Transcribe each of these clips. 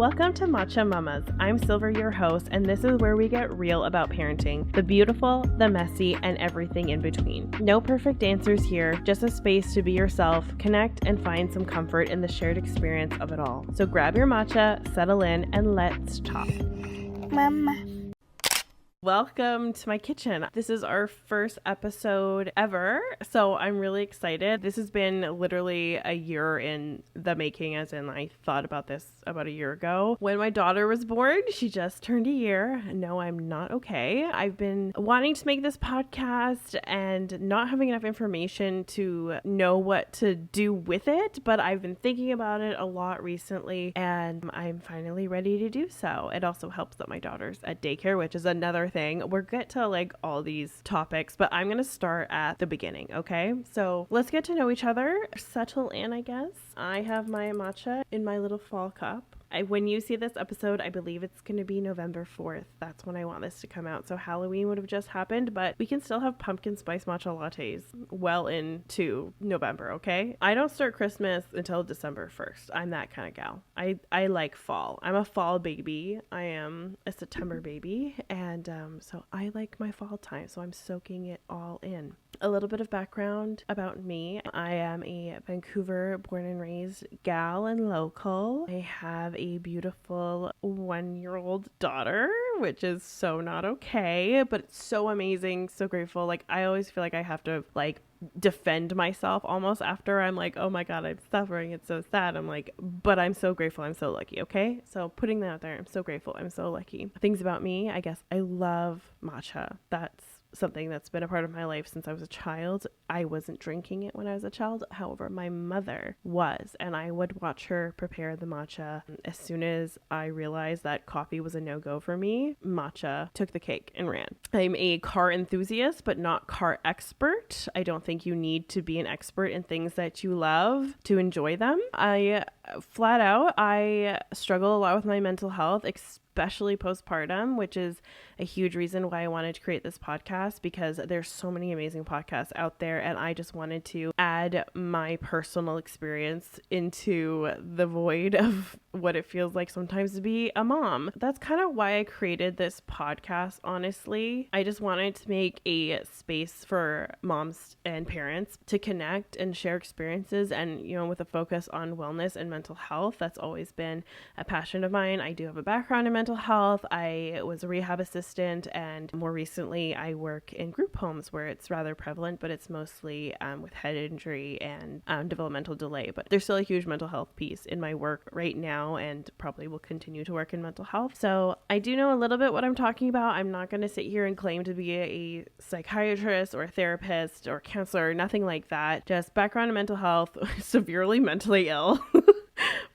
Welcome to Matcha Mamas. I'm Silver, your host, and this is where we get real about parenting, the beautiful, the messy, and everything in between. No perfect answers here, just a space to be yourself, connect, and find some comfort in the shared experience of it all. So grab your matcha, settle in, and let's talk. Mama. Welcome to my kitchen. This is our first episode ever, so I'm really excited. This has been literally a year in the making, as in I thought about this about a year ago. When my daughter was born, she just turned a year. No, I'm not okay. I've been wanting to make this podcast and not having enough information to know what to do with it, but I've been thinking about it a lot recently, and I'm finally ready to do so. It also helps that my daughter's at daycare, which is another thing. We'll get to like all these topics, but I'm gonna start at the beginning, okay? So let's get to know each other, settle in, I guess. I have my matcha in my little fall cup. When you see this episode, I believe it's going to be November 4th. That's when I want this to come out. So Halloween would have just happened, but we can still have pumpkin spice matcha lattes well into November, okay? I don't start Christmas until December 1st. I'm that kind of gal. I like fall. I'm a fall baby. I am a September baby. And so I like my fall time. So I'm soaking it all in. A little bit of background about me. I am a Vancouver born and raised gal and local. I have a beautiful 1-year-old daughter, which is so not okay, but it's so amazing, so grateful. Like I always feel like I have to like defend myself almost after I'm like, oh my God, I'm suffering. It's so sad. I'm like, but I'm so grateful. I'm so lucky. Okay. So putting that out there, I'm so grateful. I'm so lucky. Things about me, I guess I love matcha. That's something that's been a part of my life since I was a child. I wasn't drinking it when I was a child. However, my mother was, and I would watch her prepare the matcha. As soon as I realized that coffee was a no-go for me, matcha took the cake and ran. I'm a car enthusiast, but not car expert. I don't think you need to be an expert in things that you love to enjoy them. I struggle a lot with my mental health, especially postpartum, which is a huge reason why I wanted to create this podcast, because there's so many amazing podcasts out there, and I just wanted to add my personal experience into the void of what it feels like sometimes to be a mom. That's kind of why I created this podcast, honestly. I just wanted to make a space for moms and parents to connect and share experiences, and with a focus on wellness and mental health. That's always been a passion of mine. I do have a background in mental health. I was a rehab assistant, and more recently I work in group homes where it's rather prevalent, but it's mostly with head injury and developmental delay. But there's still a huge mental health piece in my work right now, and probably will continue to work in mental health. So I do know a little bit what I'm talking about. I'm not going to sit here and claim to be a psychiatrist or a therapist or counselor, nothing like that. Just background in mental health, severely mentally ill.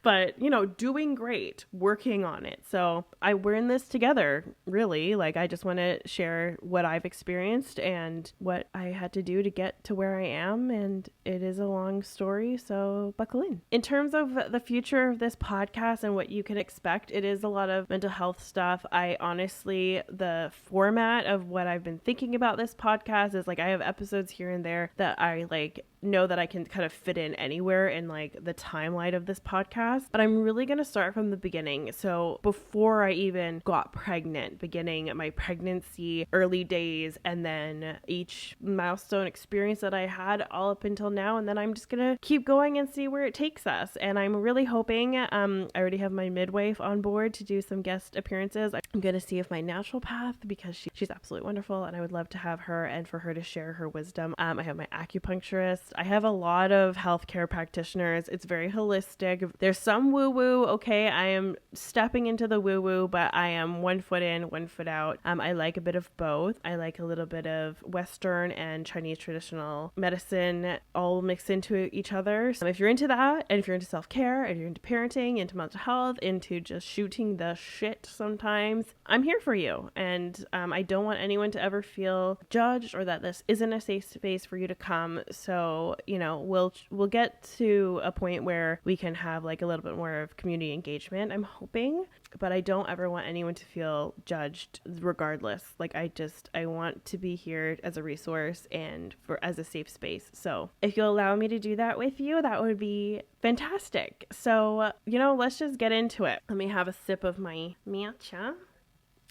But, doing great, working on it. So we're in this together, really. Like, I just want to share what I've experienced and what I had to do to get to where I am. And it is a long story, so buckle in. In terms of the future of this podcast and what you can expect, it is a lot of mental health stuff. The format of what I've been thinking about this podcast is like, I have episodes here and there that I know that I can kind of fit in anywhere in like the timeline of this podcast, but I'm really going to start from the beginning. So before I even got pregnant, beginning my pregnancy, early days, and then each milestone experience that I had all up until now. And then I'm just going to keep going and see where it takes us. And I'm really hoping, I already have my midwife on board to do some guest appearances. I'm going to see if my naturopath, because she's absolutely wonderful, and I would love to have her and for her to share her wisdom. I have my acupuncturist. I have a lot of healthcare practitioners. It's very holistic. There's some woo-woo. Okay, I am stepping into the woo-woo, but I am 1 foot in, 1 foot out. I like a bit of both. I like a little bit of Western and Chinese traditional medicine all mixed into each other. So if you're into that, and if you're into self-care, and you're into parenting, into mental health, into just shooting the shit sometimes, means I'm here for you. And I don't want anyone to ever feel judged or that this isn't a safe space for you to come. So, we'll get to a point where we can have like a little bit more of community engagement, I'm hoping. But I don't ever want anyone to feel judged regardless. Like I want to be here as a resource and as a safe space. So if you'll allow me to do that with you, that would be fantastic. So, let's just get into it. Let me have a sip of my matcha.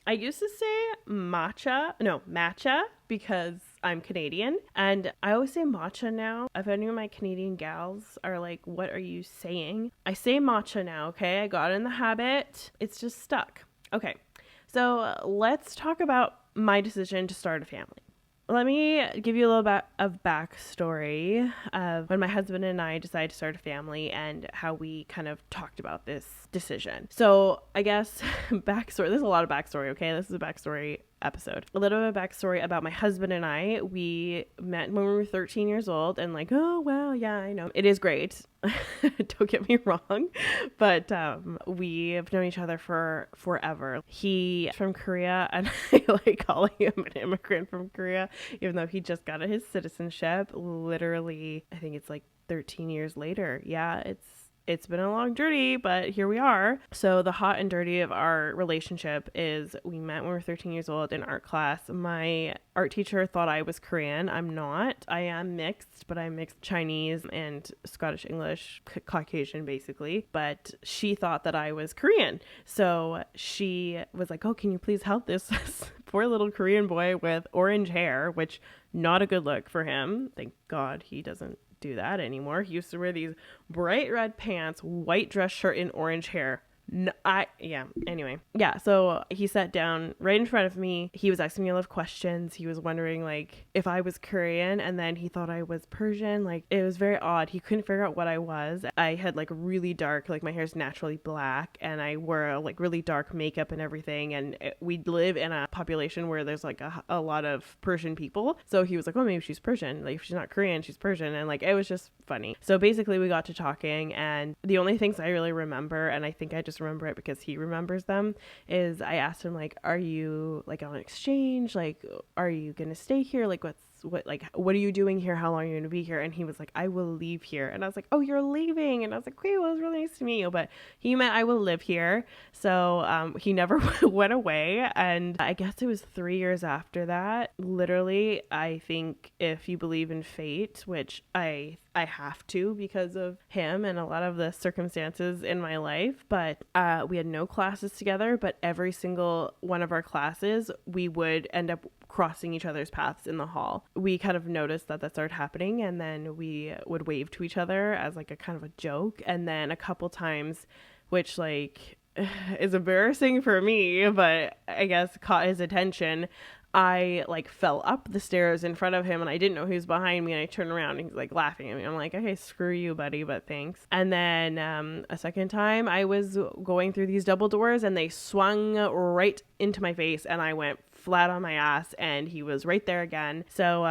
I used to say matcha because I'm Canadian, and I always say matcha now. If any of my Canadian gals are like, what are you saying? I say matcha now, okay? I got in the habit. It's just stuck. Okay, so let's talk about my decision to start a family. Let me give you a little bit of backstory of when my husband and I decided to start a family and how we kind of talked about this decision. So I guess backstory, there's a lot of backstory, okay? This is a backstory episode. A little bit of backstory about my husband and I. We met when we were 13 years old and like, oh, well, yeah, I know. It is great. Don't get me wrong. But we have known each other for forever. He's from Korea and I like calling him an immigrant from Korea, even though he just got his citizenship. Literally, I think it's like 13 years later. Yeah, it's been a long journey, but here we are. So the hot and dirty of our relationship is we met when we were 13 years old in art class. My art teacher thought I was Korean. I'm not. I am mixed, but I'm mixed Chinese and Scottish English, Caucasian basically. But she thought that I was Korean. So she was like, oh, can you please help this poor little Korean boy with orange hair, which not a good look for him. Thank God he doesn't do that anymore. He used to wear these bright red pants, white dress shirt, and orange hair. Anyway. Yeah, so he sat down right in front of me. He was asking me a lot of questions. He was wondering like if I was Korean, and then he thought I was Persian. Like it was very odd. He couldn't figure out what I was. I had like really dark, like my hair's naturally black, and I wore like really dark makeup and everything, and we live in a population where there's like a lot of Persian people. So he was like, oh, maybe she's Persian. Like if she's not Korean, she's Persian. And like it was just funny. So basically we got to talking, and the only things I really remember, and I think I just remember it because he remembers them, is I asked him like, are you like on exchange? Like, are you gonna stay here? Like what are you doing here? How long are you gonna be here? And he was like, I will leave here. And I was like, oh, you're leaving? And I was like, okay, well, it was really nice to meet you, but he meant I will live here. So he never went away. And I guess it was 3 years after that. Literally, I think if you believe in fate, which I have to because of him and a lot of the circumstances in my life, but we had no classes together, but every single one of our classes we would end up crossing each other's paths in the hall. We kind of noticed that started happening, and then we would wave to each other as like a kind of a joke. And then a couple times, which like is embarrassing for me, but I guess caught his attention, I like fell up the stairs in front of him and I didn't know he was behind me, and I turned around and he's like laughing at me. I'm like, okay, screw you, buddy, but thanks. And then a second time I was going through these double doors and they swung right into my face and I went flat on my ass, and he was right there again. So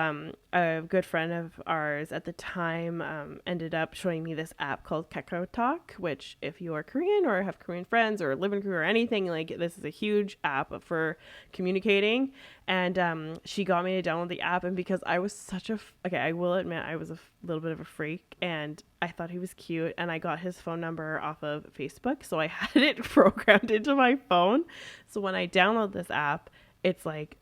a good friend of ours at the time ended up showing me this app called Kakao Talk, which if you are Korean or have Korean friends or live in Korea or anything, like this is a huge app for communicating. And she got me to download the app, and because I was I will admit I was a little bit of a freak, and I thought he was cute, and I got his phone number off of Facebook, so I had it programmed into my phone. So when I download this app, it's like,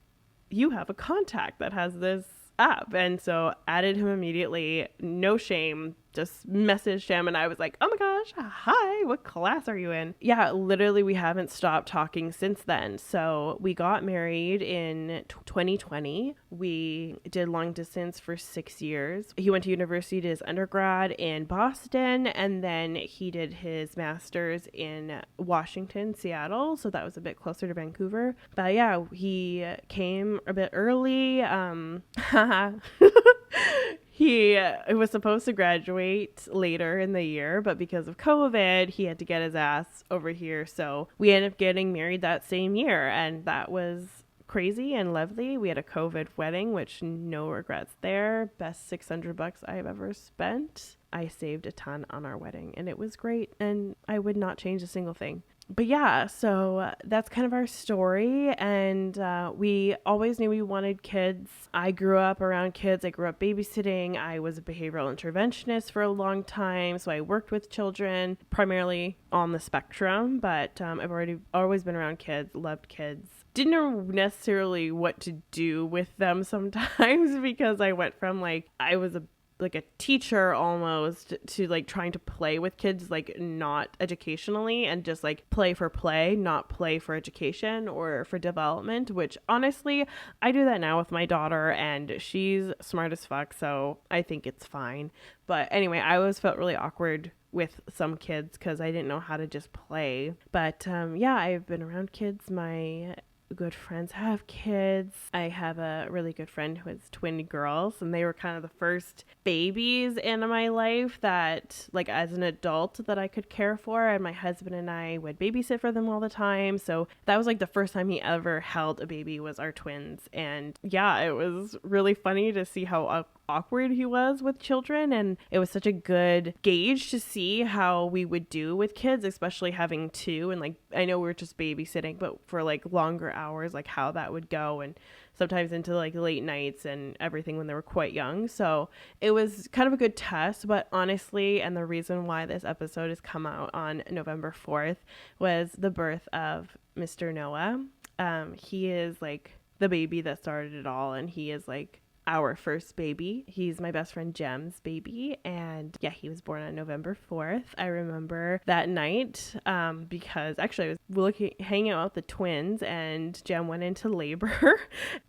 you have a contact that has this app. And so added him immediately, no shame, just messaged him, and I was like, oh my gosh, hi, what class are you in? Yeah, literally we haven't stopped talking since then. So we got married in 2020. We did long distance for 6 years. He went to university, did his undergrad in Boston, and then he did his master's in Washington, Seattle. So that was a bit closer to Vancouver. But yeah, he came a bit early. He was supposed to graduate later in the year, but because of COVID, he had to get his ass over here. So we ended up getting married that same year, and that was crazy and lovely. We had a COVID wedding, which no regrets there. Best $600 I have ever spent. I saved a ton on our wedding, and it was great, and I would not change a single thing. But yeah, so that's kind of our story. And we always knew we wanted kids. I grew up around kids. I grew up babysitting. I was a behavioral interventionist for a long time. So I worked with children, primarily on the spectrum. But I've already always been around kids, loved kids. Didn't know necessarily what to do with them sometimes because I went from like, I was a teacher almost to like trying to play with kids, like not educationally, and just like play for play, not play for education or for development, which honestly I do that now with my daughter and she's smart as fuck, so I think it's fine. But anyway, I always felt really awkward with some kids because I didn't know how to just play. But yeah, I've been around kids. My good friends have kids. I have a really good friend who has twin girls, and they were kind of the first babies in my life that, like, as an adult, that I could care for. And my husband and I would babysit for them all the time. So that was like the first time he ever held a baby was our twins. And yeah, it was really funny to see how awkward he was with children, and it was such a good gauge to see how we would do with kids, especially having two. And like, I know we were just babysitting, but for like longer hours, like how that would go, and sometimes into like late nights and everything when they were quite young. So it was kind of a good test. But honestly, and the reason why this episode has come out on November 4th was the birth of Mr. Noah. He is like the baby that started it all, and he is like our first baby. He's my best friend Jem's baby, and yeah, he was born on November 4th. I remember that night because actually I was hanging out with the twins, and Jem went into labor.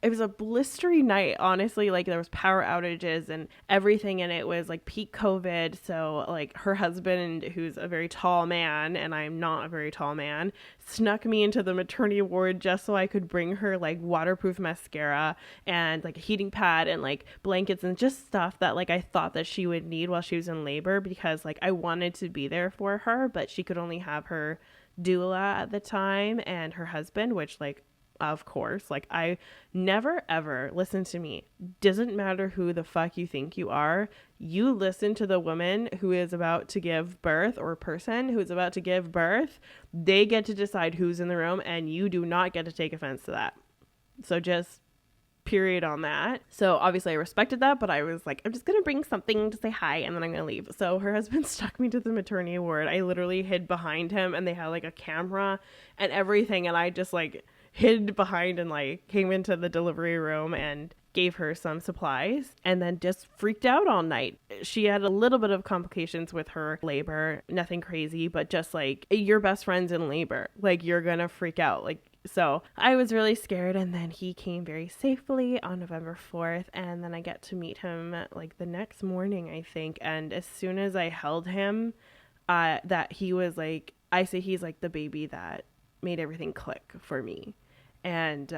It was a blistery night, honestly. Like, there was power outages and everything, and it was like peak COVID. So like, her husband, who's a very tall man, and I'm not a very tall man, snuck me into the maternity ward just so I could bring her like waterproof mascara and like a heating pad and like blankets and just stuff that like I thought that she would need while she was in labor, because like I wanted to be there for her, but she could only have her doula at the time and her husband, which like, of course, like, I never ever, listen to me, doesn't matter who the fuck you think you are, you listen to the woman who is about to give birth, or person who is about to give birth. They get to decide who's in the room, and you do not get to take offense to that. So just period on that. So obviously I respected that, but I was like, I'm just gonna bring something to say hi and then I'm gonna leave. So her husband stuck me to the maternity ward. I literally hid behind him, and they had like a camera and everything, and I just like hid behind and like came into the delivery room and gave her some supplies, and then just freaked out all night. She had a little bit of complications with her labor, nothing crazy, but just like, your best friend's in labor, like, you're gonna freak out. Like, so I was really scared, and then he came very safely on November 4th, and then I get to meet him like the next morning, I think. And as soon as I held him, that he was like, I say he's like the baby that made everything click for me. And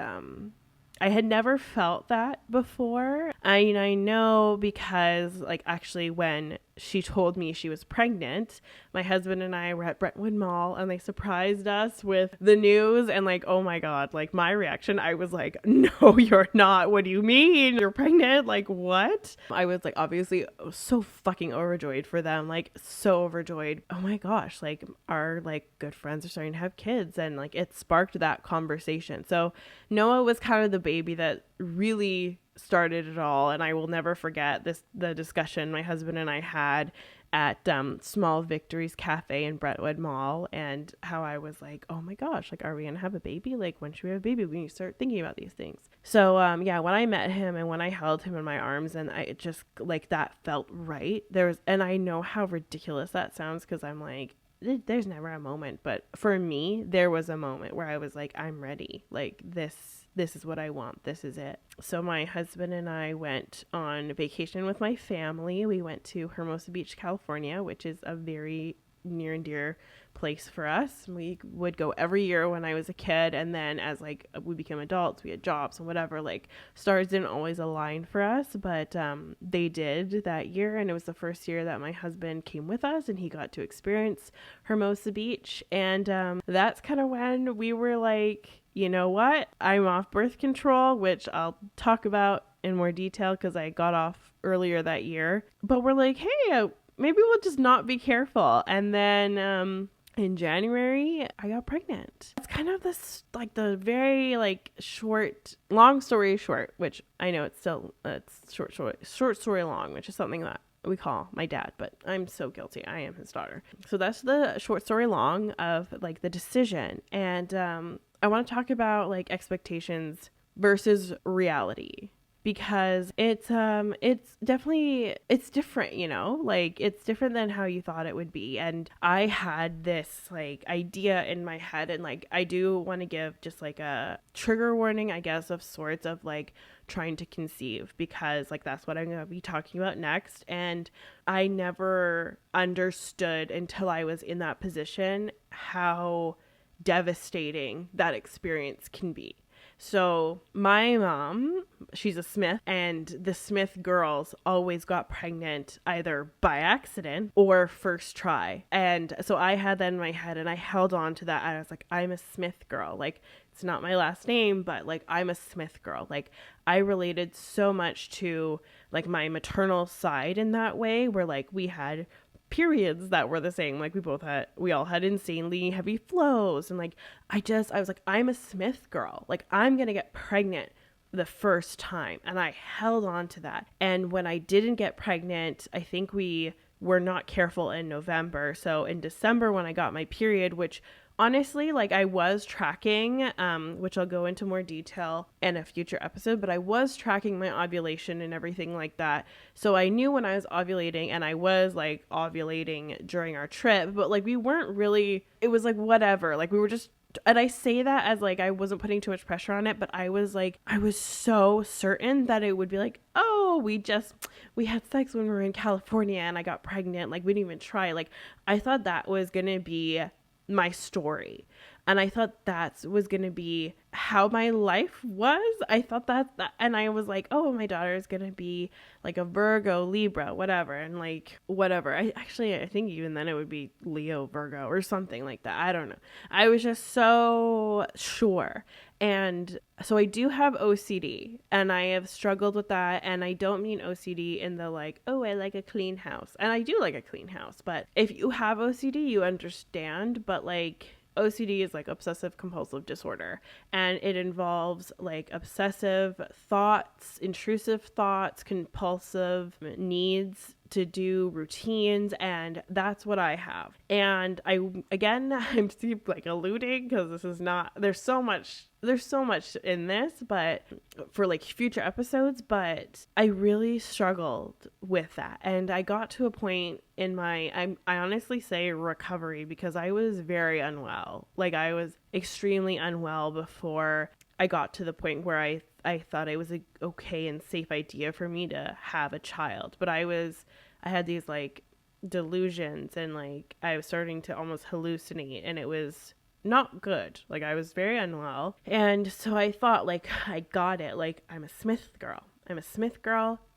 I had never felt that before. I know because, like, actually when she told me she was pregnant, my husband and I were at Brentwood Mall, and they surprised us with the news. And like, oh my God, like, my reaction, I was like, no, you're not. What do you mean? You're pregnant? Like, what? I was like, obviously so fucking overjoyed for them. Like, so overjoyed. Oh my gosh, like, our like good friends are starting to have kids, and like, it sparked that conversation. So Noah was kind of the baby that really started it all. And I will never forget the discussion my husband and I had at Small Victories Cafe in Brentwood Mall, and how I was like, oh my gosh, like, are we gonna have a baby? Like, when should we have a baby? We need to start thinking about these things. So yeah, when I met him and when I held him in my arms, and I just like, that felt right. And I know how ridiculous that sounds, because I'm like, there's never a moment, but for me there was a moment where I was like, I'm ready. Like, this is what I want. This is it. So my husband and I went on vacation with my family. We went to Hermosa Beach, California, which is a very near and dear place for us. We would go every year when I was a kid, and then as like we became adults, we had jobs and whatever, like, stars didn't always align for us, but they did that year. And it was the first year that my husband came with us, and he got to experience Hermosa Beach. And that's kind of when we were like, you know what? I'm off birth control, which I'll talk about in more detail because I got off earlier that year. But we're like, hey, maybe we'll just not be careful. And then in January, I got pregnant. It's kind of this, like, the very, like, long story short, which I know it's short story long, which is something that we call my dad, but I'm so guilty. I am his daughter. So that's the short story long of, like, the decision. And I want to talk about, like, expectations versus reality, because it's definitely, it's different, like, it's different than how you thought it would be. And I had this, like, idea in my head, and, like, I do want to give just, like, a trigger warning, I guess, of sorts, of, like, trying to conceive, because, like, that's what I'm going to be talking about next. And I never understood until I was in that position how devastating that experience can be. So my mom, she's a Smith, and the Smith girls always got pregnant either by accident or first try. And so I had that in my head, and I held on to that. I was like, I'm a Smith girl. Like, it's not my last name, but, like, I'm a Smith girl. Like, I related so much to, like, my maternal side in that way, where, like, we had periods that were the same. Like, we all had insanely heavy flows. And, like, I was like, I'm a Smith girl. Like, I'm going to get pregnant the first time. And I held on to that. And when I didn't get pregnant, I think we were not careful in November. So in December, when I got my period, which honestly, like, I was tracking, which I'll go into more detail in a future episode, but I was tracking my ovulation and everything like that. So I knew when I was ovulating, and I was, like, ovulating during our trip, but, like, we weren't really, it was like, whatever, like, we were just, and I say that as, like, I wasn't putting too much pressure on it, but I was so certain that it would be like, oh, we had sex when we were in California and I got pregnant. Like, we didn't even try. Like, I thought that was going to be my story. And I thought that was going to be how my life was. I thought that, and I was like, oh, my daughter is going to be, like, a Virgo, Libra, whatever. And, like, whatever. I think even then it would be Leo, Virgo, or something like that. I don't know. I was just so sure. And so I do have OCD, and I have struggled with that. And I don't mean OCD in the, like, oh, I like a clean house. And I do like a clean house. But if you have OCD, you understand. But, like, OCD is, like, obsessive compulsive disorder, and it involves, like, obsessive thoughts, intrusive thoughts, compulsive needs to do routines, and that's what I have. And I'm like alluding, because this is not, there's so much in this, but for, like, future episodes, but I really struggled with that. And I got to a point in I honestly say recovery, because I was very unwell. Like, I was extremely unwell before I got to the point where I thought it was a okay and safe idea for me to have a child. But I had these, like, delusions, and, like, I was starting to almost hallucinate, and it was not good. Like, I was very unwell. And so I thought, like, I got it. Like, I'm a Smith girl.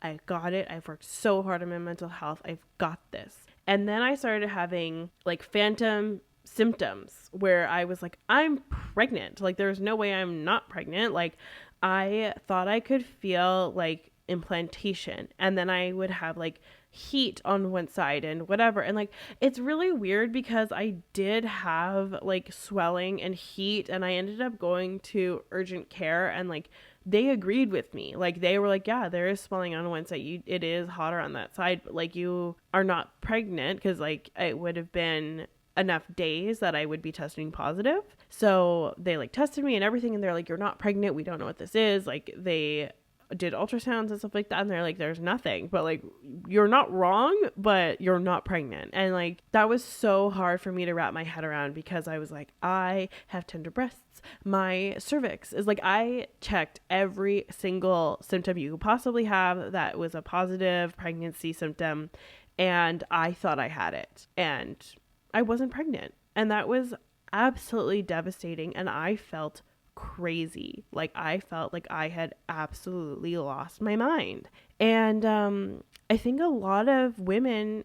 I got it. I've worked so hard on my mental health. I've got this. And then I started having, like, phantom symptoms where I was like, I'm pregnant. Like, there's no way I'm not pregnant. Like, I thought I could feel, like, implantation, and then I would have, like, heat on one side and whatever. And, like, it's really weird, because I did have, like, swelling and heat, and I ended up going to urgent care, and, like, they agreed with me. Like, they were like, yeah, there is swelling on one side. It is hotter on that side, but, like, you are not pregnant, because, like, it would have been enough days that I would be testing positive. So they, like, tested me and everything, and they're like, you're not pregnant. We don't know what this is. Like, they did ultrasounds and stuff like that, and they're like, there's nothing, but, like, you're not wrong, but you're not pregnant. And, like, that was so hard for me to wrap my head around, because I was like, I have tender breasts, my cervix is, like, I checked every single symptom you could possibly have that was a positive pregnancy symptom, and I thought I had it, and I wasn't pregnant. And that was absolutely devastating, and I felt crazy. Like, I felt like I had absolutely lost my mind. And I think a lot of women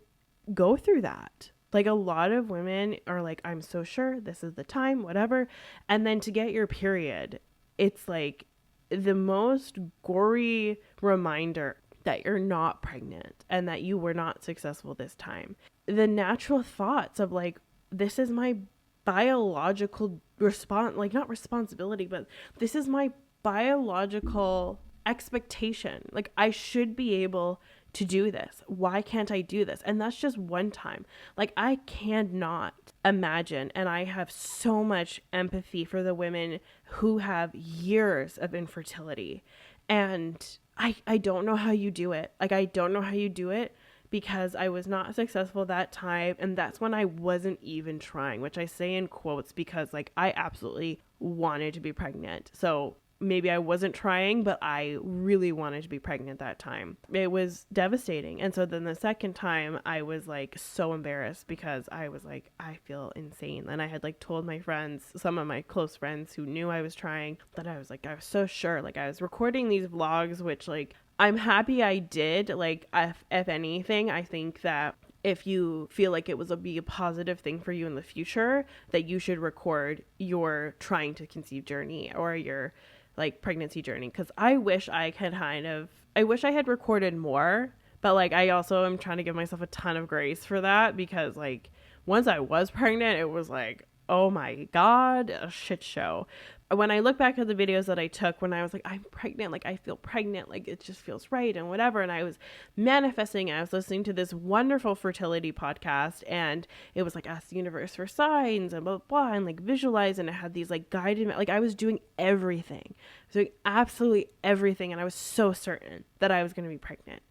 go through that. Like, a lot of women are like, I'm so sure this is the time, whatever. And then to get your period, it's like the most gory reminder that you're not pregnant and that you were not successful this time. The natural thoughts of, like, this is my biological response, like not responsibility, but this is my biological expectation. Like I should be able to do this. Why can't I do this? And that's just one time. Like I cannot imagine, and I have so much empathy for the women who have years of infertility. And I don't know how you do it. Like I don't know how you do it because I was not successful that time. And that's when I wasn't even trying, which I say in quotes because like I absolutely wanted to be pregnant. So maybe I wasn't trying, but I really wanted to be pregnant that time. It was devastating. And so then the second time I was like so embarrassed because I was like, I feel insane. And I had like told my friends, some of my close friends who knew I was trying, that I was like, I was so sure. Like I was recording these vlogs, which like I'm happy I did. Like if anything, I think that if you feel like it was be a positive thing for you in the future, that you should record your trying to conceive journey or your like pregnancy journey. Cause I wish I had recorded more, but like I also am trying to give myself a ton of grace for that because like once I was pregnant, it was like, oh my God, a shit show. When I look back at the videos that I took when I was like, I'm pregnant, like I feel pregnant, like it just feels right and whatever. And I was manifesting, I was listening to this wonderful fertility podcast and it was like ask the universe for signs and blah, blah, blah, and like visualize. And it had these like guided, like I was doing everything. I was doing absolutely everything. And I was so certain that I was going to be pregnant.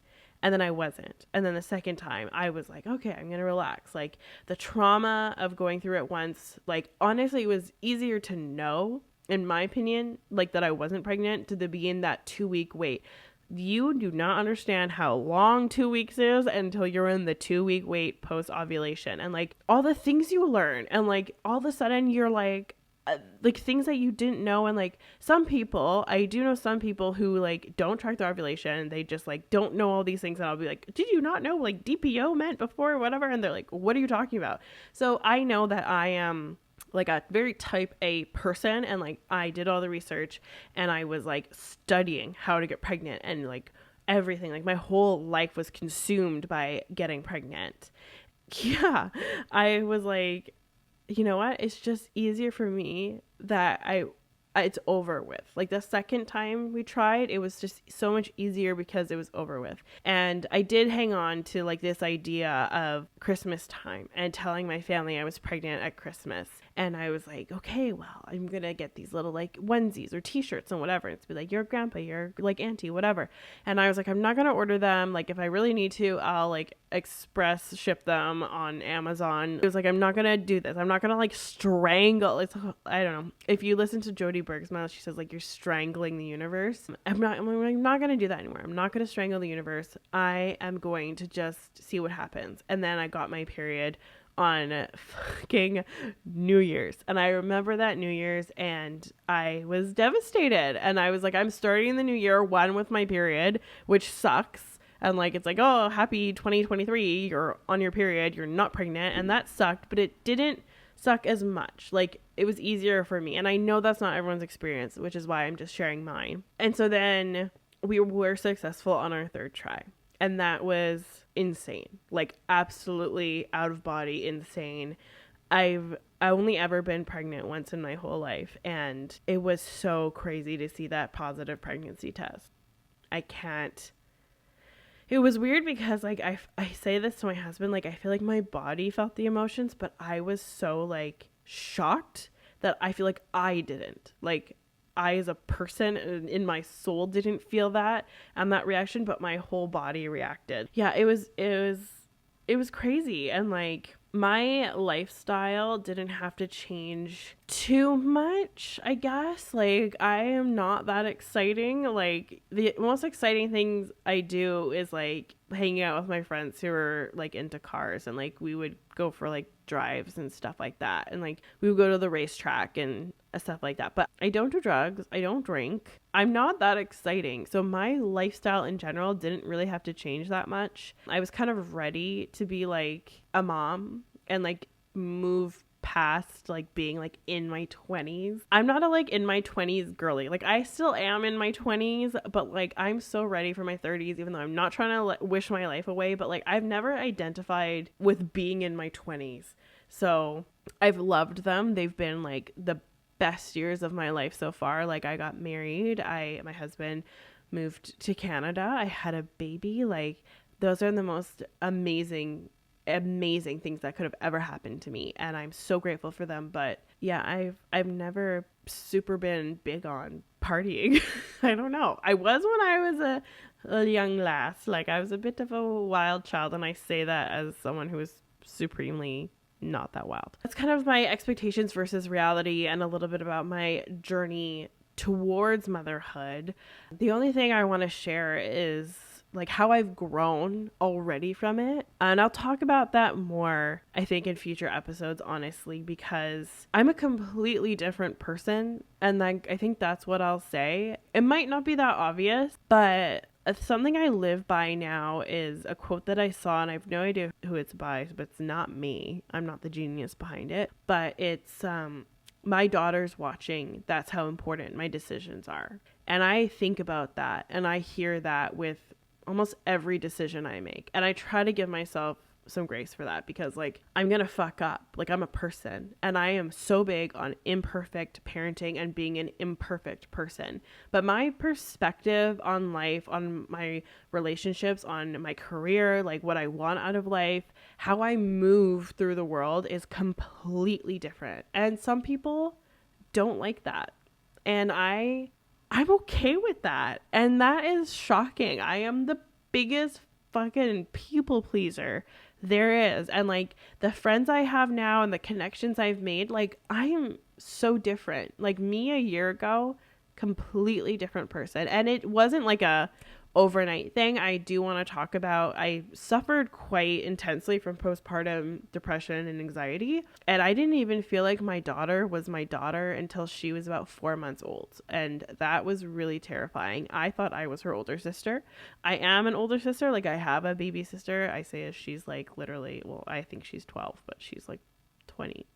And then I wasn't. And then the second time I was like, okay, I'm going to relax. Like the trauma of going through it once, like honestly, it was easier to know, in my opinion, like that I wasn't pregnant to be in that 2-week wait. You do not understand how long 2 weeks is until you're in the 2-week wait post ovulation and like all the things you learn. And like all of a sudden you're like things that you didn't know. And like I do know some people who like don't track their ovulation. They just like don't know all these things. And I'll be like, did you not know like DPO meant before or whatever? And they're like, what are you talking about? So I know that I am like a very type A person. And like, I did all the research and I was like studying how to get pregnant and like everything, like my whole life was consumed by getting pregnant. Yeah. I was like, you know what? It's just easier for me that it's over with. Like the second time we tried, it was just so much easier because it was over with. And I did hang on to like this idea of Christmas time and telling my family I was pregnant at Christmas. And I was like, okay, well, I'm going to get these little like onesies or t-shirts and whatever. It's be like, your grandpa, your like auntie, whatever. And I was like, I'm not going to order them. Like if I really need to, I'll like express ship them on Amazon. It was like, I'm not going to do this. I'm not going to like strangle. I don't know. If you listen to Jodie Bergsma, she says like, you're strangling the universe. I'm not going to do that anymore. I'm not going to strangle the universe. I am going to just see what happens. And then I got my period on fucking New Year's. And I remember that New Year's and I was devastated. And I was like, I'm starting the new year with my period, which sucks. And like, it's like, oh, happy 2023. You're on your period. You're not pregnant. And that sucked, but it didn't suck as much. Like it was easier for me. And I know that's not everyone's experience, which is why I'm just sharing mine. And so then we were successful on our third try. And that was insane, like absolutely out of body insane. I've only ever been pregnant once in my whole life. And it was so crazy to see that positive pregnancy test. It was weird because like I say this to my husband, like I feel like my body felt the emotions, but I was so like shocked that I feel like I didn't. Like I as a person in my soul didn't feel that and that reaction, but my whole body reacted. Yeah, it was crazy. And like my lifestyle didn't have to change too much, I guess. Like I am not that exciting. Like the most exciting things I do is like hanging out with my friends who are like into cars, and like we would go for like drives and stuff like that, and like we would go to the racetrack and stuff like that. But I don't do drugs, I don't drink, I'm not that exciting. So my lifestyle in general didn't really have to change that much. I was kind of ready to be like a mom and like move past like being like in my 20s. I'm not a like in my 20s girly. Like I still am in my 20s, but like I'm so ready for my 30s, even though I'm not trying to wish my life away. But like I've never identified with being in my 20s. So I've loved them. They've been like the best years of my life so far. Like I got married. My husband moved to Canada. I had a baby. Like those are the most amazing things that could have ever happened to me, and I'm so grateful for them. But yeah, I've never super been big on partying. I don't know. I was when I was a young lass. Like I was a bit of a wild child, and I say that as someone who is supremely not that wild. That's kind of my expectations versus reality, and a little bit about my journey towards motherhood. The only thing I want to share is like how I've grown already from it. And I'll talk about that more, I think, in future episodes, honestly, because I'm a completely different person. And like, I think that's what I'll say. It might not be that obvious, but something I live by now is a quote that I saw, and I have no idea who it's by, but it's not me. I'm not the genius behind it, but it's, my daughter's watching. That's how important my decisions are. And I think about that, and I hear that with almost every decision I make. And I try to give myself some grace for that, because like I'm gonna fuck up. Like I'm a person, and I am so big on imperfect parenting and being an imperfect person. But my perspective on life, on my relationships, on my career, like what I want out of life, how I move through the world is completely different. And some people don't like that. And I'm okay with that. And that is shocking. I am the biggest fucking people pleaser there is. And like the friends I have now and the connections I've made, like I am so different. Like me a year ago, completely different person. And it wasn't like a overnight thing. I do want to talk about, I suffered quite intensely from postpartum depression and anxiety, and I didn't even feel like my daughter was my daughter until she was about 4 months old, and that was really terrifying. I thought I was her older sister. I am an older sister. Like I have a baby sister. I say she's like literally, well, I think she's 12, but she's like 20.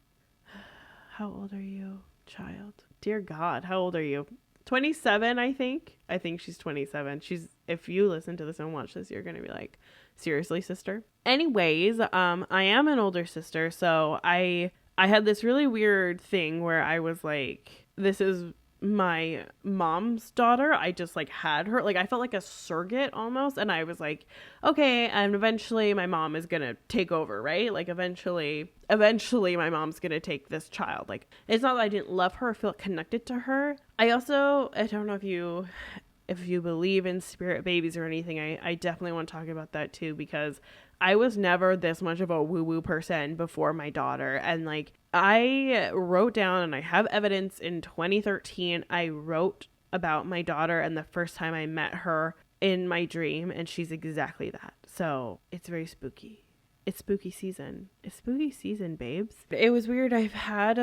How old are you, child? Dear God, how old are you? 27, I think. I think she's 27. If you listen to this and watch this, you're going to be like, seriously, sister? Anyways, I am an older sister, so I had this really weird thing where I was like, this is my mom's daughter. I just like had her, like I felt like a surrogate almost, and I was like, okay, and eventually my mom is gonna take over, right? Like eventually my mom's gonna take this child. Like it's not that I didn't love her or feel connected to her. I don't know if you believe in spirit babies or anything. I definitely want to talk about that too, because I was never this much of a woo-woo person before my daughter. And like I wrote down, and I have evidence, in 2013, I wrote about my daughter and the first time I met her in my dream, and she's exactly that. So it's very spooky. It's spooky season. It's spooky season, babes. It was weird. I've had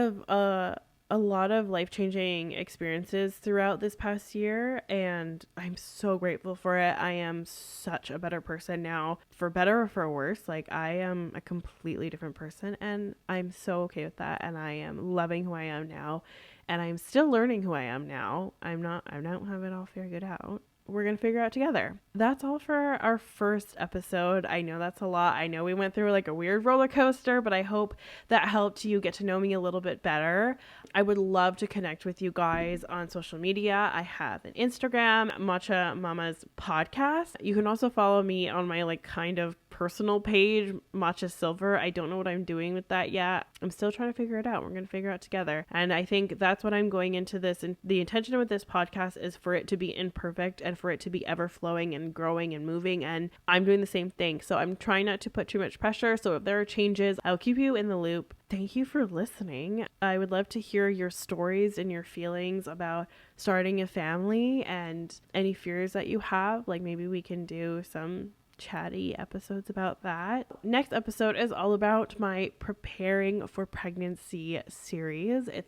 a lot of life-changing experiences throughout this past year, and I'm so grateful for it. I am such a better person now, for better or for worse. Like I am a completely different person, and I'm so okay with that, and I am loving who I am now, and I'm still learning who I am now. I don't have it all figured out. We're going to figure out together. That's all for our first episode. I know that's a lot. I know we went through like a weird roller coaster, but I hope that helped you get to know me a little bit better. I would love to connect with you guys on social media. I have an Instagram, Matcha Mama's Podcast. You can also follow me on my like kind of personal page, Matcha Silver. I don't know what I'm doing with that yet. I'm still trying to figure it out. We're going to figure it out together. And I think that's what I'm going into this. And the intention with this podcast is for it to be imperfect and for it to be ever flowing and growing and moving. And I'm doing the same thing. So I'm trying not to put too much pressure. So if there are changes, I'll keep you in the loop. Thank you for listening. I would love to hear your stories and your feelings about starting a family and any fears that you have. Like maybe we can do some chatty episodes about that. Next episode is all about my preparing for pregnancy series. Currently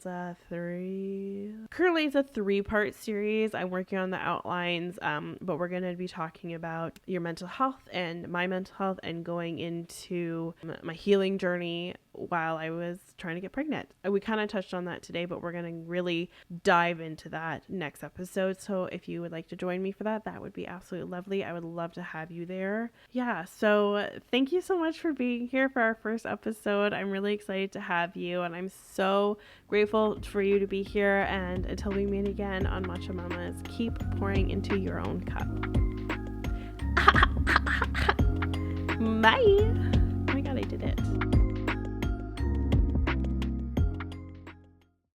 it's a 3-part series. I'm working on the outlines, but we're going to be talking about your mental health and my mental health and going into my healing journey while I was trying to get pregnant. We kind of touched on that today, but we're going to really dive into that next episode. So if you would like to join me for that, that would be absolutely lovely. I would love to have you there. Yeah. So thank you so much for being here for our first episode. I'm really excited to have you, and I'm so grateful for you to be here. And until we meet again on Matcha Mamas, keep pouring into your own cup. Bye. Oh my God, I did it.